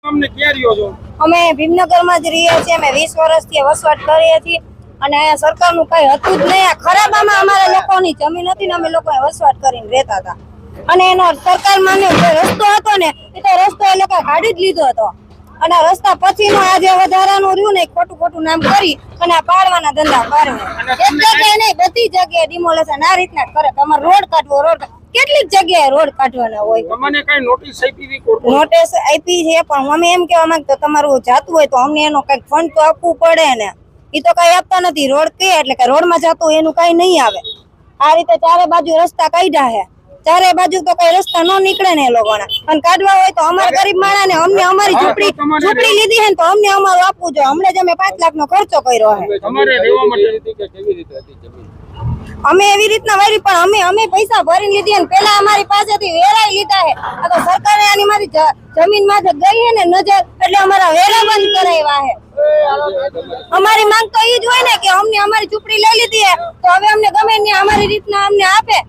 અમને ક્યાં રહ્યો છો? અમે ભીમનગરમાં જ રહીએ છીએ. અમે 20 વર્ષથી વસવાટ કરીએ છીએ અને અહીંયા સરકારનું કઈ હતું જ નહીં. ખરાબામાં અમારા લોકોની જમીન હતી ને અમે લોકો વસવાટ કરીને રહેતા હતા અને એનો સરકાર માન્યો જે રસ્તો હતો ને એ તો રસ્તો એ લોકો કાઢી જ લીધો હતો અને રસ્તા પછીનો આ જે વધારાનું રહ્યું ને ખોટું નામ કરી અને આ પાડવાના ધંધા કરે. એક જગ્યાએ નહીં, બધી જગ્યાએ ડિમોલેશન આ રીતના જ કરે. તમારે રોડ કાઢવો, રોડ કેટલીક જગ્યાએ રોડ કાઢવાના હોય. તમને કઈ નોટિસ આપી? નોટિસ આપી છે પણ અમે એમ કહેવા માંગતા તમારું જાતું હોય તો અમને એનો કઈક ફંડ તો આપવું પડે ને. એ તો કઈ આપતા નથી. રોડ કે એટલે કે રોડમાં જતું એનું કઈ નહીં આવે. આ રીતે ચારે બાજુ રસ્તા કાઢ્યા છે. ચારે બાજુ તો કઈ રસ્તા ન નીકળે ને એ લોકોના. અને કાઢવા હોય તો અમારા ગરીબ માણસ ને અમને અમારી ઝૂંપડી લીધી છે ને તો અમને અમારું આપવું જોઈએ. હમણાં જ અમે 5 લાખનો ખર્ચો કર્યો છે. અમે એવી રીતના વારી પણ અમે પૈસા ભરીને લીધી ને પેલા અમારી પાસેથી વેરાઈ લીધા છે. આ તો સરકારે આની મારી જમીન માં ગઈ છે ને નજર એટલે અમારા વેરા બંધ કરાવ્યા છે. અમારી માંગ તો ઈ જ હોય ને કે અમને અમારી ઝૂંપડી લઈ લીધી છે તો હવે અમને ગમે ને અમારી રીતના અમને આપે.